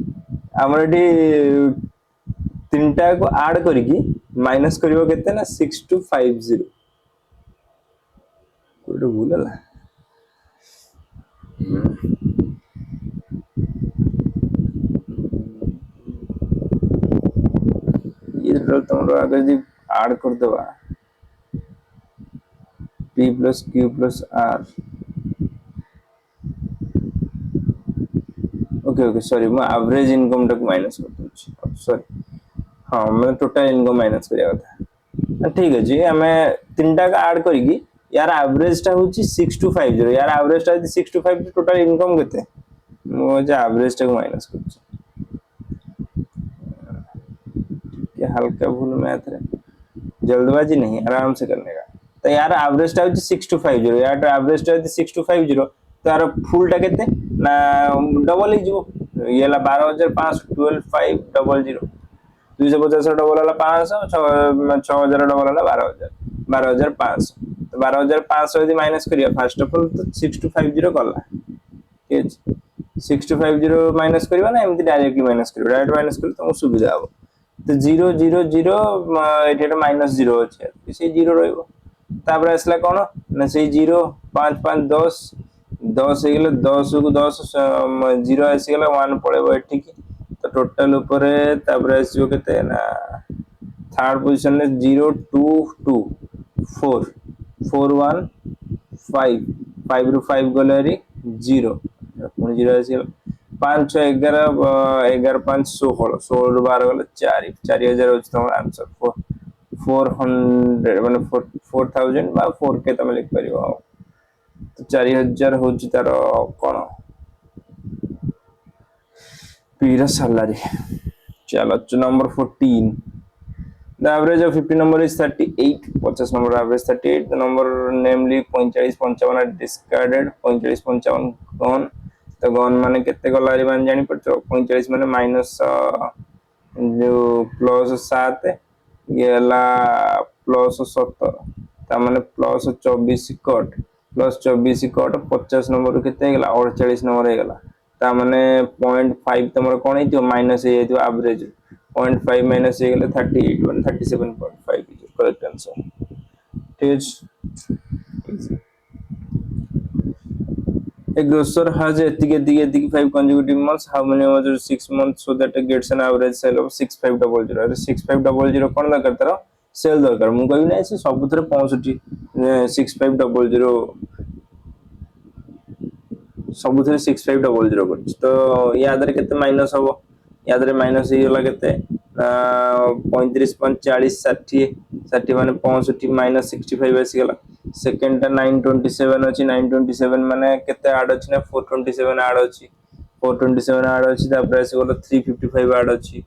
हमर एटी तीनटा को ऐड करिकी माइनस करिवो केते ना 6250 कोड भूलला ये तुमरो अगर जी ऐड कर देबा p plus q plus r okay okay sorry मैं एवरेज इनकम तक माइनस कर दूची सॉरी हां मैं टोटल इनकम माइनस करिया था ठीक है जी हमें तीनटा का ऐड करिकी यार एवरेज टा होची 6250 यार एवरेज टा 625 टोटल इनकम केते मो जे एवरेज टा को माइनस करछी ये हल्का भूल मैथ रे जल्दबाजी नहीं आराम से करने का तो यार एवरेज टा होची 6250 यार एवरेज टा 6250 तो यार फुल टा केते ना डबल ही जो ये ला 12500 12500 250 डबल वाला 500 6000 डबल वाला 12000 12500 तो 12500 यदि माइनस करिया फर्स्ट ऑफ ऑल तो 6250 करला ठीक है 6250 माइनस करबा ना एमति डायरेक्टली माइनस करबा डायरेक्ट माइनस कर तो सुविधा हो तो 0 0 0 एटा माइनस 0 अछि से 0 रहइबो तापर असला कोन ना से 0 5 5 10 10 हेगले 10 को 10 0 आसीगला 1 पळेबो एठी की तो टोटल ऊपर तापर आसीबो केते ना थर्ड पोजीशन में 0 2 2 4 4 1 5 5 रु 5 गलेरी 0 पुनी 0 आसीगला 5 6 11 11 5 16 16 रु 12 गले 4 4000 होछ तमर आंसर 400 माने 4000 बा 4k तमे लिख परिबो तो 4000 होछ तार कोन पीरा सैलरी चलो number 14 the average of 50 number is 38 50 number average 38 the number namely 45 55 are discarded 45 55 gone तो गन माने केते गला रे मान जानि पड़छो 45 माने माइनस जो प्लस 7 ये ला प्लस 17 ता माने plus 24 cut plus 24 cut 50 number केते गेला 48 नंबर हे गेला ता माने 0.5 तमर कोन हेतियो माइनस हे हेतियो एवरेज 0.5 minus हे गेले 38 1 37.5 is correct answer ठीक A grocer has etik 5 consecutive months. How many was 6 months so that it gets an average sale of 6500? 6500 कौन ना करता रहा सेल दरकार मु कहबी ना से सब थरे 65 6500 सब थरे 6500 कर तो याद रे केते माइनस हबो याद रे माइनस हे गेला केते 35.40 60 60 माने 65 माइनस 65 आसी गेला सेकंड टा 927 अछि 927 माने केते ऐड अछि ना 427 ऐड अछि 427 ऐड अछि तापर आसी गेला 355 ऐड अछि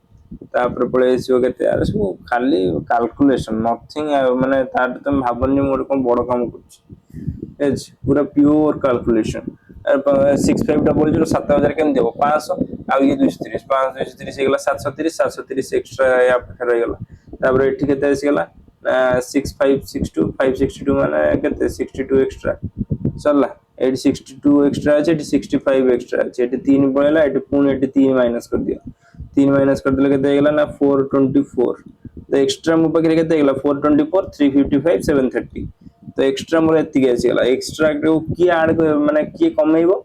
तापर पळे आसी केते यार सब खाली कैलकुलेशन नथिंग माने तार तुम भाबनी मोर कोन बड़ काम करछि एज पूरा प्योर कैलकुलेशन 6500 7000 केम देबो 500 आ ये 230 500 230 हे गेला 730 730 एक्स्ट्रा या पर रह गेला तापर एठी केते आसी गेला 6562 562 माने केते 62 एक्स्ट्रा चलला एठी 62 एक्स्ट्रा আছে एठी 65 एक्स्ट्रा আছে एठी 3 पळेला एठी पुनी एठी 3 माइनस कर दियो 3 माइनस कर देले केते गेला ना 424 तो एक्स्ट्रा मो पाखे केते गेला 424 355 730 तो एक्स्ट्रा मोर एति आसी गेला एक्स्ट्रा को की ऐड माने की कमेइबो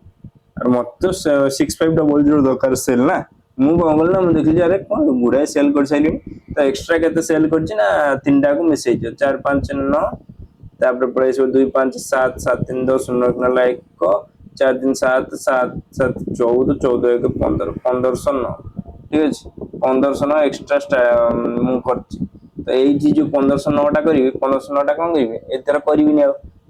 और मत तो 6500 दरकार सेल ना मु कौन कल ना मुझे देखी अरे कौन गुड़ाए सेल कर सारे तो एक्स्ट्रा के सेल कर तीन को मिसई 4 5 9 तापर पड़े 2 5 7 7 3 10 9 1 4 3 7 7 7 14 14 1 15 1509 ठीक अच्छे 1509 एक्स्ट्रा मु कर तो ये जो 1509 करी 1509 कौन करी एथर करी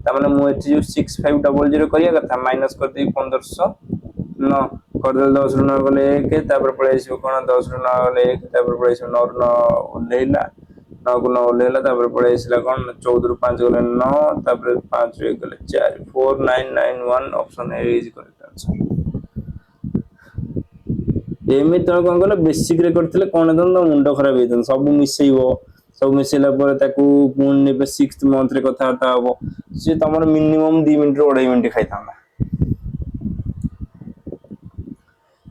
तामाने मुझे जो 6500 करिया कथा माइनस कर दे 1509 कर दे 10 रु 9 गले 1 तापर पळे आसी कोन 10 रु 9 गले 1 तापर पळे आसी 9 रु 9 ओलेला 9 को 9 ओलेला तापर पळे आसीला कोन 14 रु 5 गले 9 तापर 5 रु 1 गले 4 4991 option A is correct answer एमि तो कोन गला बेसिक रे करथिले कोन दन मुंडो खराब हेतन सब मिसैबो सब मिसैला पर ताकू पुन नेबे 6th मंथ रे कथा हता हबो से तमर मिनिमम 2 मिनिट रो 2.5 मिनिट खाइतांदा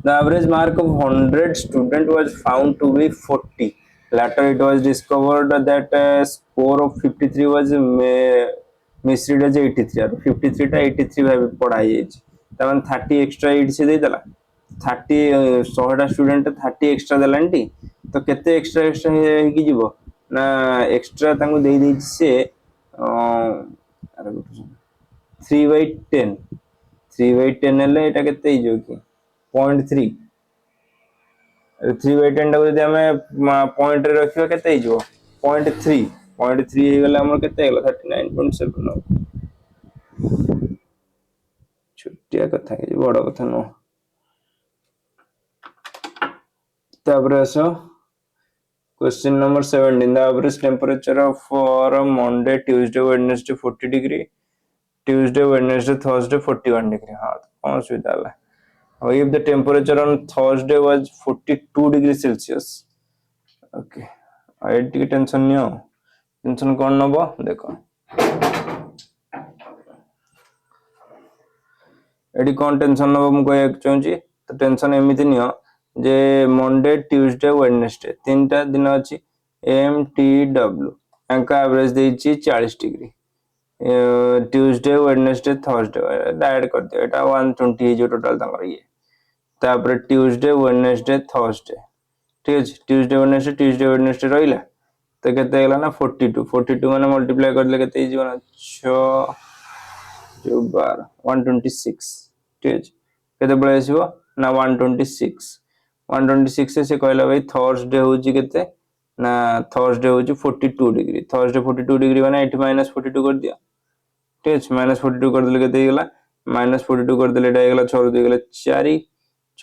The average mark of 100 student was found to be 40. Later it was discovered that score of 53 was misread as 83 और 53 टा 83 भाई पढ़ाई है तमन 30 एक्स्ट्रा 8 से दे दला 30 100 टा स्टूडेंट 30 एक्स्ट्रा दलांटी तो केते एक्स्ट्रा एक्स्ट्रा हे की जीवो ना एक्स्ट्रा तांको दे दे से 3/10 3/10 हेले एटा केते ही जो की 0.3 3/10 टाको जदि हमें पॉइंट रे रखियो केते ही जो 0.3 0.3 हे गला हमर केते गेला 39.7 छुट्टिया कथा के बड़ कथा न तापर आसो question number 17 the average temperature for Monday Tuesday Wednesday 40 degree Tuesday Wednesday Thursday 41 degree हां कौन सुविधा है if the temperature on Thursday was 42 degrees Celsius okay आई टिके टेंशन नियो टेंशन कौन नबो देखो एडी कौन टेंशन नबो मु कह चाहूची तो टेंशन एमिति नियो जे मंडे ट्यूसडे वेडनेसडे तीनटा दिन अछि एम टी डब्ल्यू एंका एवरेज देछि 40 degree Tuesday Wednesday Thursday direct कर दियो एटा 120 जो टोटल तंगर ये तापर ट्यूसडे वेडनेसडे थर्सडे ठीक अछि ट्यूसडे वेडनेसडे रहिला तो केते गेला ना 42 माने मल्टीप्लाई करले केते हिजो ना 6 जो 12 126 ठीक अछि केते पळे आसीबो ना 126 से कहला भाई थर्सडे होची केते ना थर्सडे होची 42 डिग्री थर्सडे 42 डिग्री माने 8 -42 कर दिया ठीक अछि -42 कर देले केते गेला -42 कर देले एटा गेला 6 दे गेला 4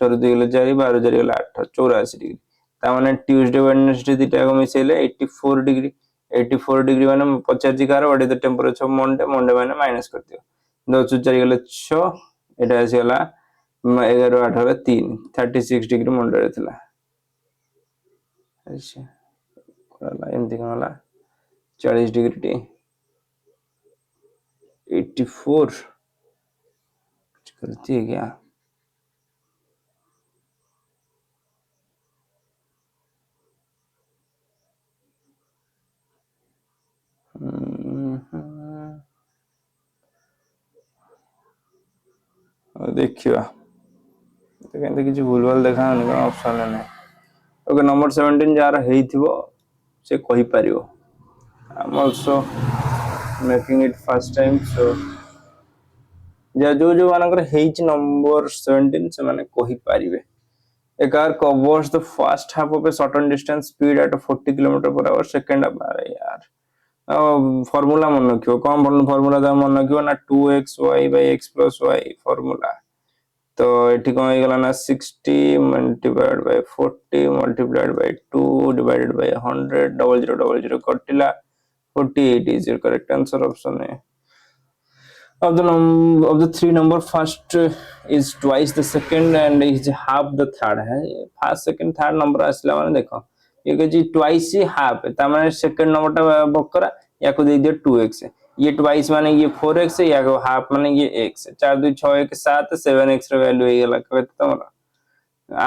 6 दे गेला 4 12 4 गेला 8 84 डिग्री ता माने ट्यूसडे वेडनेसडे दिटा को मिसेले 84 डिग्री 84 डिग्री माने 50 car what is the temperature Monday माने माइनस कर दियो 10 4 गेला 6 एटा आसी गेला 11 8 गला 3 36 डिग्री मंडे रे थिला अच्छा कोला एमती कोला 40 डिग्री टी 84 करती है क्या देखियो तो कहते किसी भूलभाल देखा ऑप्शन ना ओके नंबर 17 जार हेइथिबो से कहि पारियो I am also making it first time so जो मानकर हेइच नंबर 17 से माने कहि पारिबे A car covers the first half of a certain distance speed at 40 km/h second अरे यार फॉर्मूला मन रखियो कौन फॉर्मूला दा मन रखियो ना 2xy/x + y फॉर्मूला तो एठी कोन हे गला ना 60 multiplied by 40 multiplied by 2 divided by 100 0000 कटिला 48 is your correct answer option A of the three number first is twice the second and is half the third है first second third number आसला माने देखो ये कहजी twice half ता माने second number टा बकरा या को दे दियो 2x ये twice माने ये 4x या को half माने ये x 4 2 6 1 7 7x रे वैल्यू हे गेला कहत तमरा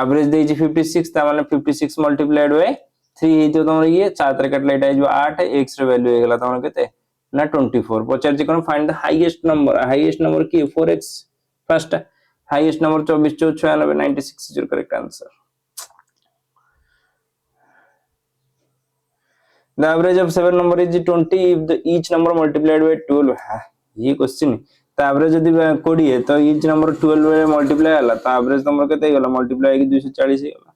एवरेज देजी 56 ता माने 56 मल्टीप्लाइड बाय 3 हेतो तमर ये 4 रे काटले एटा जो 8 x रे वैल्यू हेगला तमर केते ना 24 पचार जे कोन फाइंड द हाईएस्ट नंबर की 4x first highest number 24 94 96 is your correct answer the average of 7 number is 20 if the each number multiplied by 12 ये क्वेश्चन तो एवरेज यदि 20 तो each number 12 रे मल्टीप्लाई होला तो एवरेज नंबर केते होला मल्टीप्लाई की 240 होला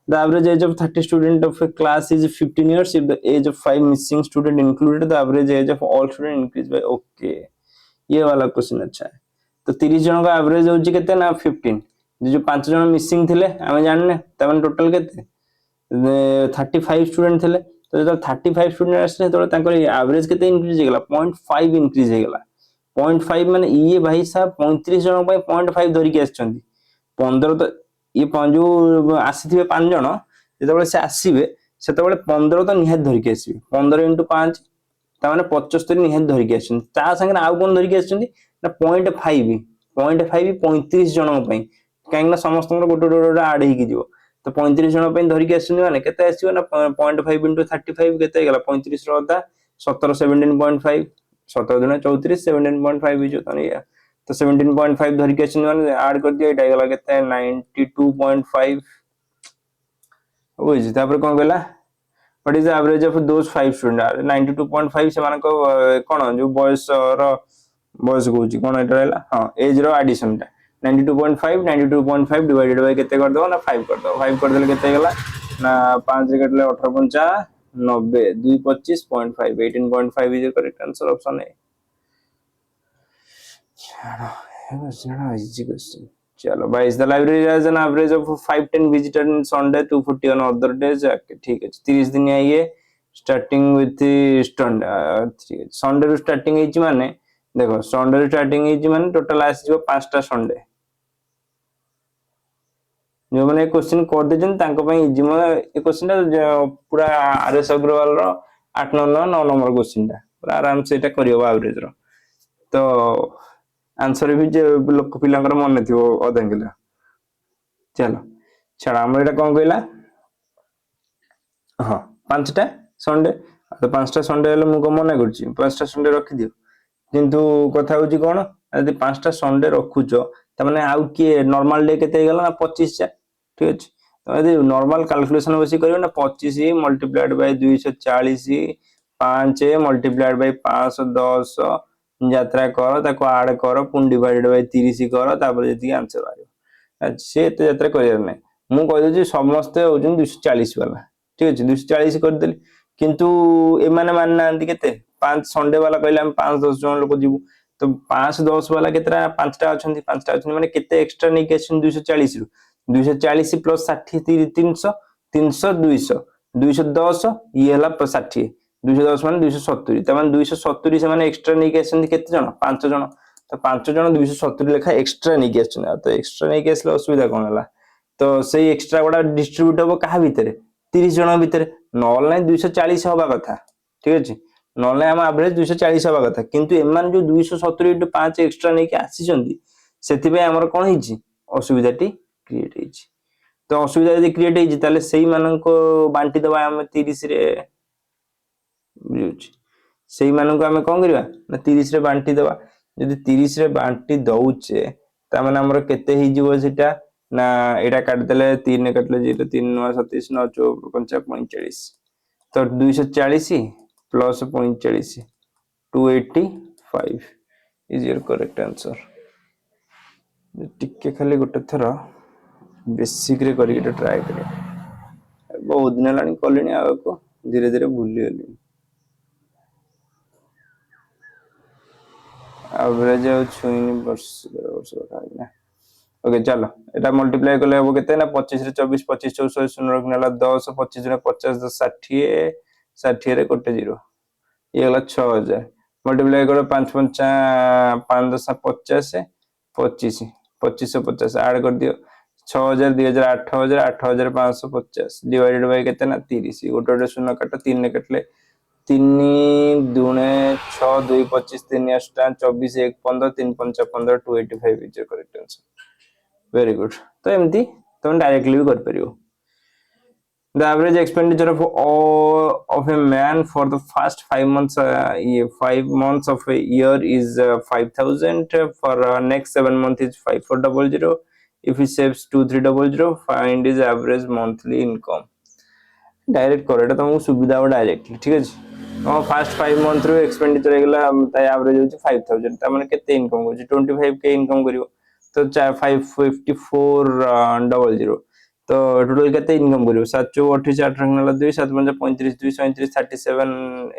the average age of 30 student of a class is 15 years if the age of 5 missing student included the average age of all student increase by okay ये वाला question अच्छा है तो 30 जन का एवरेज होची केते ना 15 जो 5 जन मिसिंग थिले हमें जानने तमन टोटल केते 35 स्टूडेंट थिले तो जो 35 स्टूडेंट आसले तो तांकर एवरेज केते इंक्रीज हेगला 0.5 इंक्रीज हेगला 0.5 माने ये भाई साहब 35 जन पे 0.5 धरि के आछंती 15 तो ये जो आसीथिबे 5 जन जेतबेले से आसीबे सेतबेले 15 तो निहात धरि के आसीबे 15 * 5 ता माने 75 निहात धरि के आछन ता संगे आउ कोन धरि के आछंती ना 0.5 35 जन पे काहेकि ना समस्त गोटे गोटे ऐड हेकी जीवो तो 35 जन पे धरि के आछन माने केते आसीबो ना 0.5 * 35 केते गेला 35 रो अधा 17 17.5 17 दुना 34 17.5 हिजो तने तो 17.5 धरि के आछन माने ऐड कर दियो एटा गेला केते 92.5 ओइज तापर कोन गेला what is the average of those 5 student 92.5 से मानको कोन जो बॉयज रो बॉयज कोची कोन एटा रहला हां एज रो एडिशन ता 92.5 डिवाइडेड बाय केते कर दो ना 5 कर दो 5 कर देले केते गेला ना 5 रे कटले 18 पंचा 90 225.5 18.5 is correct answer option A चलो इजी क्वेश्चन चलो भाई is the library has an average of 510 visitor in Sunday 240 on other days ठीक है 30 दिन ये स्टार्टिंग विथ ठीक है संडे रो स्टार्टिंग हेची माने देखो संडे रो स्टार्टिंग हेची माने टोटल आसी जो 5टा संडे जो माने क्वेश्चन कर देजन तांको पई इजी म ए क्वेश्चन पूरा आरएस अग्रवाल रो 8 9 नंबर क्वेश्चन ता पूरा आराम से एटा करियो एवरेज रो तो आंसर भी जे लोक पिलांकर मन थिवो अधंगिला चलो छाड़ा हमर एटा कोन कहला हां 5टा संडे तो 5टा संडे हेले मु को मने करछि 5टा संडे रखि दियो किंतु कथा होछि कोन यदि 5टा संडे रखुचो त माने आउ के नॉर्मल डे केते गेला ना 25 चा ठीक अछि तो यदि नॉर्मल कैलकुलेशन बसी करियो ना 25 मल्टीप्लाइड बाय 240 5 मल्टीप्लाइड बाय 510 यात्रा कर ताको ऐड कर पुन डिवाइडेड बाय 30 कर तापर जति आंसर आयो से एते यात्रा करियर नै मु कह दे समस्त होजन 240 वाला ठीक अछि 240 कर देली किंतु ए माने मान नांदी केते 5 संडे वाला कहले हम 5 10 जन लोक जीवु तो 5 10 वाला केतरा 5टा अछंती 5टा अछंती माने केते एक्स्ट्रा नै केसन 240 रु 240 प्लस 60 300 300 200 210 ये हला 60 210 माने 270 त माने 270 से माने एक्स्ट्रा नै केसन केते जन 5 जन तो 5 जन 270 लेखा एक्स्ट्रा नै केसन तो एक्स्ट्रा नै केसले असुविधा कोन हला तो सेही एक्स्ट्रा गुडा डिस्ट्रीब्यूट हो कहा भीतर 30 जन भीतर नॉल नै 240 होबा कथा ठीक अछि नॉल नै हम एवरेज 240 होबा कथा किंतु एमान जो 270 * 5 एक्स्ट्रा नै के आसी जंदी सेति पे हमर कोन हिची असुविधाटी क्रिएट हिची तो असुविधा यदि क्रिएट हिची ताले सेही मानन को बांटी दबा हम 30 रे बुझुची सेही मानन को हम कोन करबा ना 30 रे बांटी दबा यदि 30 रे बांटी दउचे ता माने हमर केते हि जीवो सेटा ना एटा काट देले 3 ने काटले 0 3 9 27 9 4 45 तो 240 plus 45 285 is your correct answer टिके खाली गोटे थर बेसिक रे करी के ट्राई करियो बहुत दिन लानी कलिनी आ को धीरे धीरे भूली गली एवरेज छुईनी वर्ष ना ओके चलो एटा मल्टीप्लाई करले हो केते ना 25 रे 24 25 24 शून्य रखनेला 10 25 रे 50 10 60 60 रे कोटे 0 ये गला 6000 मल्टीप्लाई करो 5 5 5 10 50 25 2550 ऐड कर दियो 6000 2000 8000 8550 डिवाइडेड बाय केते ना 30 गोटे गोटे शून्य काट 3 ने कटले 3 दुने 6 2 25 3 8 24 1 15 3 5 15 285 is correct answer very good तो एमती तुम डायरेक्टली भी कर परियो The average expenditure of all of a man for the first 5 months, 5 months of a year is 5,000. For next 7 months is 5,400. If he saves 2,300, find his average monthly income. Direct करो এটা তোমাকে সুবিধা হবে directly ঠিক আছে আমার first 5 month रो expenditure हेगला তাই average होची 5000 তা মানে কেতে ইনকাম করছি 25k ইনকাম করিব তো 55400 তো টোটাল কেতে ইনকাম করিব 7 4 28 18 2 7 5 35 2 37 37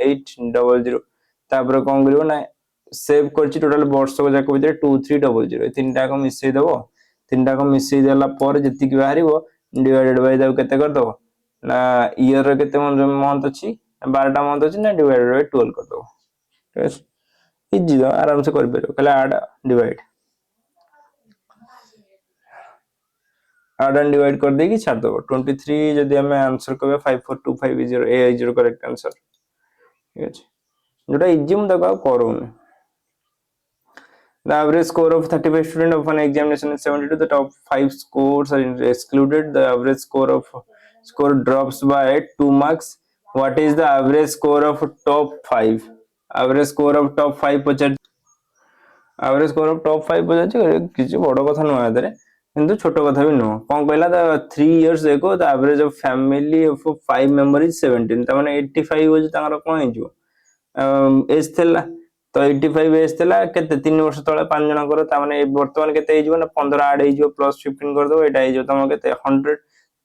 800 তারপরে কোন করিব না সেভ করছি টোটাল বর্ষক যাক ভিতরে 2300 এই তিনটা কম মিশাই দেব তিনটা কম মিশাই দেলা পরে যেতি কি বাহারিব ডিভাইডেড বাই দাও কেতে कर दो ना ईयर रे केते मंथ अछि 12टा मंथ अछि ना डिवाइडेड बाय 12 कर दो ठीक है इजी दो आराम से कर पेरो खाली ऐड एंड डिवाइड कर देगी छाड़ दो 23 जदी हमें आंसर करबे 54250 ए इज योर करेक्ट आंसर ठीक है जोटा इजी हम देखो करूनी The average score of 35 students of an examination is 72. The top 5 scores are excluded. The average score drops by 2 marks. What is the average score of top 5? Average score of top 5 Pachar average score of top 5 पचार किसी बड़ा कथा नुआ है तेरे किंतु छोटा कथा भी नुआ कौन कहला the 3 years ago the average of family of 5 member is 17 ता माने 85 हो जे तांगर कोन हे जो एज थेला तो 85 एज थेला केते 3 वर्ष तळे 5 जनकर ता माने वर्तमान केते हे जो ना 15 ऐड हे जो प्लस 15 कर दो एटा हे जो तम केते 100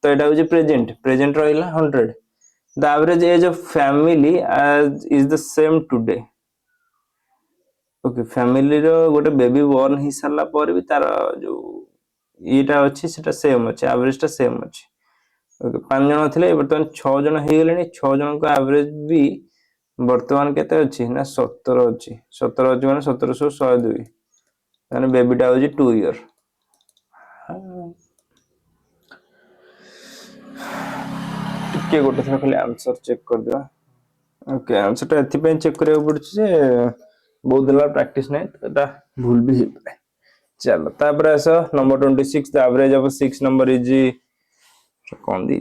तो एटा हो जे प्रेजेंट रहिला 100 the average age of family as is the same today okay family रो गोटे बेबी बोर्न ही सरला पर भी तार जो एटा अछि सेटा सेम अछि एवरेज टा सेम अछि ओके 5 जन थिले वर्तमान 6 जन हे गेलेनी 6 जन को एवरेज भी वर्तमान केते अछि ना 17 अछि 17 अछि माने 1700 102 माने बेबीटा होजी 2 ईयर टिके गोटे थरा खाली आंसर चेक कर दिया ओके आंसर टा एथि पे चेक करियो पड़छ जे बहुत दिला प्रैक्टिस नै एटा भूल भी हे पाए चलो तापर आस number 26 the average of 6 number is कौन दी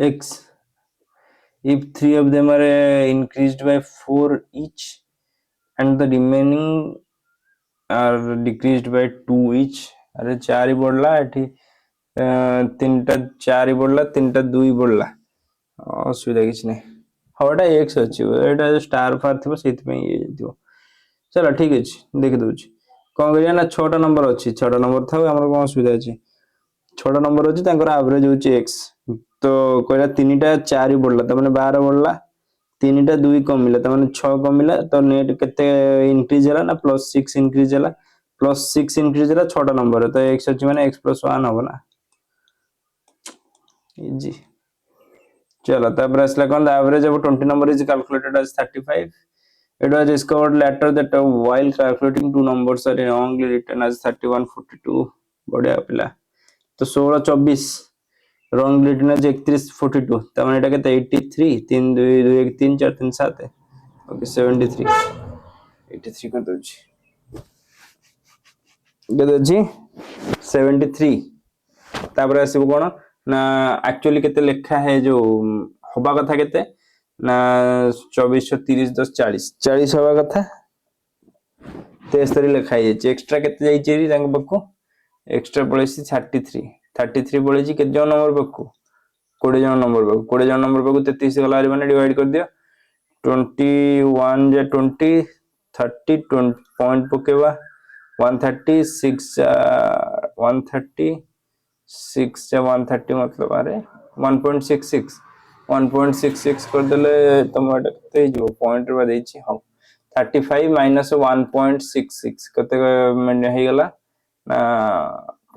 x if 3 of them are increased by 4 each and the remaining are decreased by 2 each अरे 4 ही बढ़ला एठी 3टा 4 ही बढ़ला 3टा 2 ही बढ़ला असुविधा किछ नै हवटा x अछि एटा स्टार फार थिबो सेति पे ये दियो चलो ठीक अछि देख दोछि कोन करिया ना 6टा नंबर अछि 6टा नंबर थाउ हमर कोन असुविधा अछि 6टा नंबर अछि तांकर एवरेज होछि x तो कहला 3टा 4 ही बढ़ला त माने 12 बढ़ला 3टा 2 कमिला त माने 6 कमिला तो नेट केते इंक्रीज होला ना +6 इंक्रीज होला +6 इंक्रीज होला 6टा नंबर तो x अछि माने x + 1 हो ना इजी चलो तब असला कोन the average of 20 number is calculated as 35 it was discovered later that while calculating two numbers are wrongly written as 31 42 बढ़िया पिला तो 16 24 रॉन्ग रिटर्न है 31 42 त माने एटा केते 83 3 2 2 1 3 4 3 7 ओके 73 83 कर दोछि केते अछि 73 तापर आसीबो कोन ना एक्चुअली केते लेखा है जो होबा कथा केते ना 2430 10 40 40 होबा कथा 73 लेखा है एक्स्ट्रा केते जाई चेरी रंग बक्को एक्स्ट्रा पळेसी 33 33 पळेसी केते जन नंबर बक्को 20 जन नंबर बक्को 20 जन नंबर बक्को 33 गला माने डिवाइड कर दियो 21 जे 20 30 पॉइंट पकेवा 136 130 6 से 130 मतलब अरे 1.66 1.66 कर देले टमाटर केते जो पॉइंट रे देछि हम 35 माइनस 1.66 कते मैंने हे गला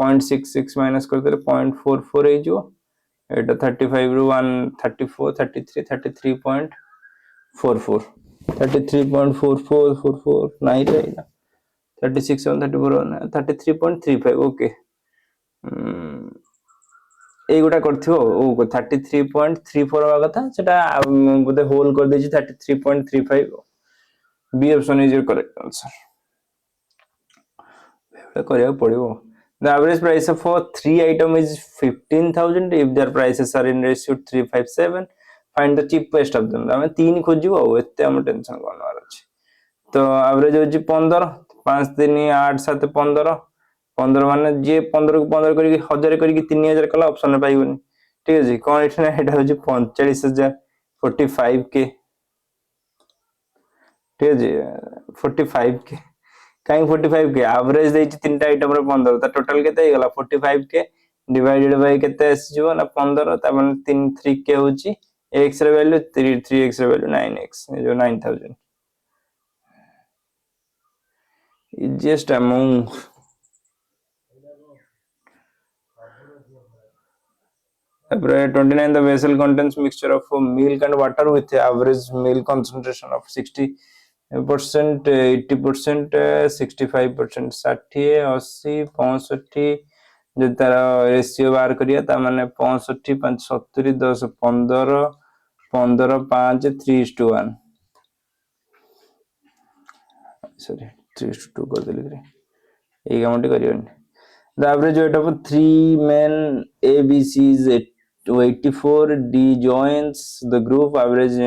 0.66 माइनस कर देले 0.44 हे जो एटा 35 रु 134 33 33.44 33.4444 नहीं रहेगा 36 34 33.35 ओके ए गोटा करथियो ओ 33.34 होगा कथा सेटा बोधे होल कर देछि 33.35 B option is your correct answer करिया पड़िबो the average price of for 3 item is 15,000 if their prices are in ratio 357 find the cheapest of them ଆମେ तीन खोजिबो ଆଉ एते हम टेंशन करनवार अछि तो एवरेज होची 15 5 3 8 7 15 15 माने जे 15 को 15 करी 1000 करी 3000 कला ऑप्शन पाइबनी ठीक अछि कोन एठना एटा होची 45000 45 के ठीक अछि 45 के कहीं 45 के एवरेज देछि तीनटा आइटम रे 15 ता टोटल केते हे गेला 45 के डिवाइडेड बाय केते आसीजो ना 15 ता माने 3 के होची x रे वैल्यू 3x रे वैल्यू 9x जो 9000 easiest among April 29 the vessel contains mixture of milk and water with average milk concentration of 60% 80% 65% 60 80 65 जो तार रेशियो बाहर करिया ता माने 65 5 70 10 15 15 5 3:1 सॉरी 3:2 कर देली रे ए कामटी करियन the average weight of three men ABC is 84 D joins the group average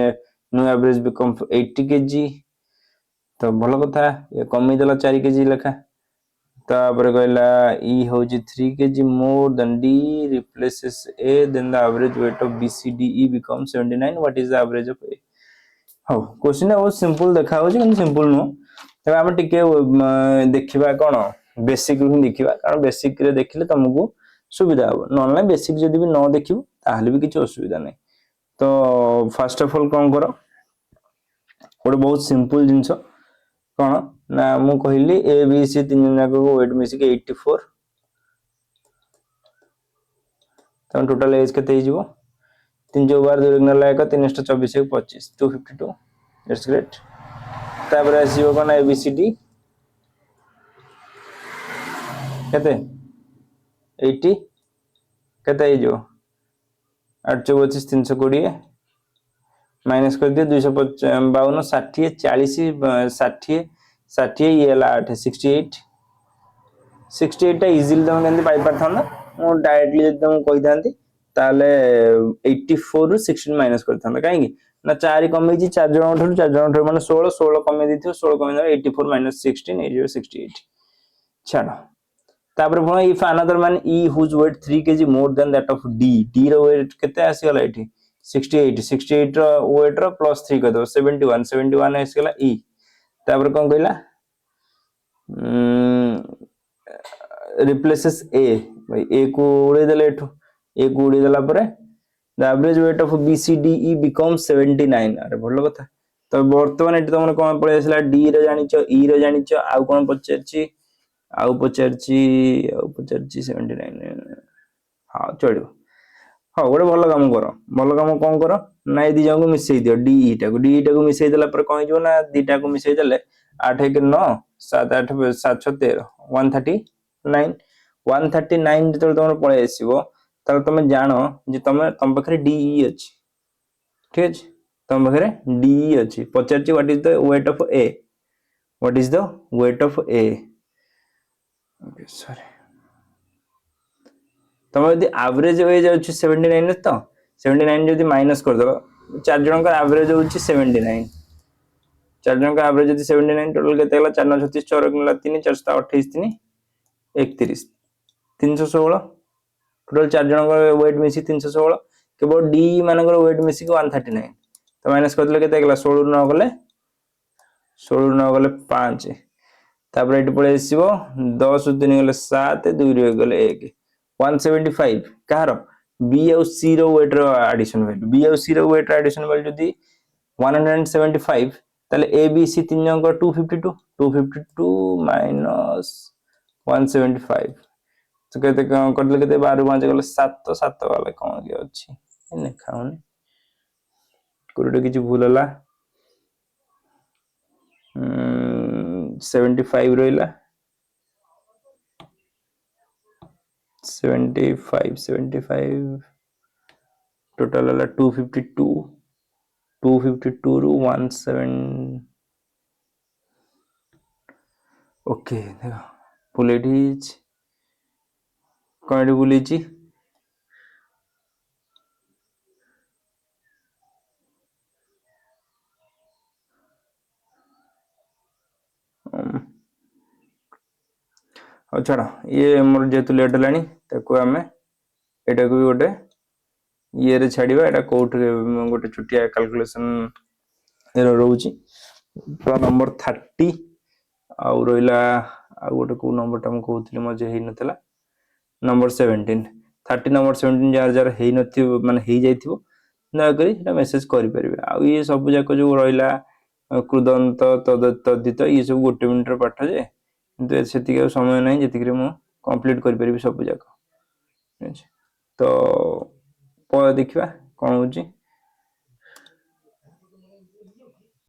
new average become 80 kg तो भल कथा ये कमी देला 4 kg लेखा तापर कहला E होची 3 kg more than D replaces A then the average weight of BCDE becomes 79 what is the average of A हो क्वेश्चन बहुत सिंपल देखा होची କିନ୍ତୁ सिंपल नो तबे हम टिके देखिबा कोन बेसिक रू देखिबा कारण बेसिक रे देखिले तुमको सुविधा हो नॉन बेसिक जदी भी न देखिबो ताहले भी किछ असुविधा नै तो फर्स्ट ऑफ ऑल कोन करो ओडे बहुत सिंपल जिंस कोन ना मु कहिली ए बी सी तीन जन को वेट मिसी के 84 तन टोटल एज केते ही जीवो 3 जो बार 2 गुना लायक 3 24 25 252 दैट्स ग्रेट तापर आसीबो कोन ए बी सी डी केते 80 केते ही जो 825 320 माइनस कर दिए 252 60 40 60 60 ये ला 8 68 68 टा इजीली तुम केंति पाई परथांदा मु डायरेक्टली जदी तुम कहि थांती ताले 84 रु 16 माइनस करथांदा काहे कि ना 4 कमे जी 4 जण उठर माने 16 16 कमे दिथियो 16 कमे 84 माइनस 16 ए 68 छाड़ो तापर पुनो इफ अनदर मान e whose weight 3 kg more than that of d रो weight केते आसी गला एठी 68 रो weight रो प्लस 3 कर दो 71 आसी गला e तापर कोन कहला replaces a भाई a को उड़े देले एठो a को उड़े देला परे the average weight of bcde becomes 79 अरे भलो कथा तो वर्तमान एठी तमने कोन पळे आसीला d रो जानिचो e रो जानिचो आ कोन पचरची आउ पचरची 79 हां चलियो हां गोटे भलो काम कोन करो ना ए दी जाको मिसई दियो डी टा को मिसई देला पर कोन हिजो ना दीटा को मिसई देले 8 1 9 7 8 7 6 13 139 139 जतले तमर पळे आसीबो तले तमे जानो जे तम पाखरे डीई अछि ठीक अछि तम पाखरे डीई अछि पचरची what is the weight of a what is the weight of a okay sorry तुम यदि एवरेज एज अछि 79 तो 79 जदि माइनस कर दो चार जन का एवरेज होछि 79 चार जन का एवरेज यदि 79 टोटल केते गेला 4 9 36 4 गुणा 3 428 3 31 316 टोटल चार जन का वेट मिसी 316 केवल डी मानकर वेट मिसी 139 तो माइनस कर देले केते गेला 16 न गले 5 तापर एटी पळे आसीबो 10 3 गले 7 2 रे गले 1 175 कहार बी और सी रो वेट रो एडिशन वैल्यू बी और सी रो वेट रो एडिशन वैल्यू जदी 175 ताले ए बी सी तीन जन को 252 माइनस 175 तो कहते करले केते 12 5 गले 7 7 वाला कोन के अछि ने खाउनी कोरडे किछि भूल होला 75 रहिला 75 टोटल वाला 252 रू 17 ओके देखो ଭୁଲ ଏଠି ହେଇଛି, କ'ଣ ଏଠି ଭୁଲ ହେଇଛି? ହଉ ଛାଡ଼, ଇଏ ମୋର ଯେହେତୁ ଲେଟ୍ ହେଲାଣି ତାକୁ ଆମେ ଏଟାକୁ ବି ଗୋଟେ ଇଏରେ ଛାଡ଼ିବା। ଏଟା କୋଉଠି ଗୋଟେ ଛୋଟିଆ କାଲକୁଲେସନ୍ ରହୁଛି। ତ ନମ୍ବର 30 ଆଉ ରହିଲା ଆଉ ଗୋଟେ କୋଉ ନମ୍ବରଟା ମୁଁ କହୁଥିଲି ମଝିରେ ହେଇନଥିଲା, ନମ୍ବର 17। 30 ନମ୍ବର 17 ଯାହାର ଯାହାର ହେଇନଥିବ ମାନେ ହେଇଯାଇଥିବ ଦୟାକରି ସେଟା ମେସେଜ କରିପାରିବେ। ଆଉ ଇଏ ସବୁ ଯାକ ଯୋଉ ରହିଲା କୃଦନ୍ତ ତଦିତ ଇଏ ସବୁ 1 ମିନିଟର ପାଠ ଯେ, କିନ୍ତୁ ସେତିକି ଆଉ ସମୟ ନାହିଁ ଯେତିକିରେ ମୁଁ କମ୍ପ୍ଲିଟ୍ କରିପାରିବି ସବୁ ଯାକ। ଠିକ୍ ଅଛି, ତ ଦେଖିବା କ'ଣ ହଉଛି।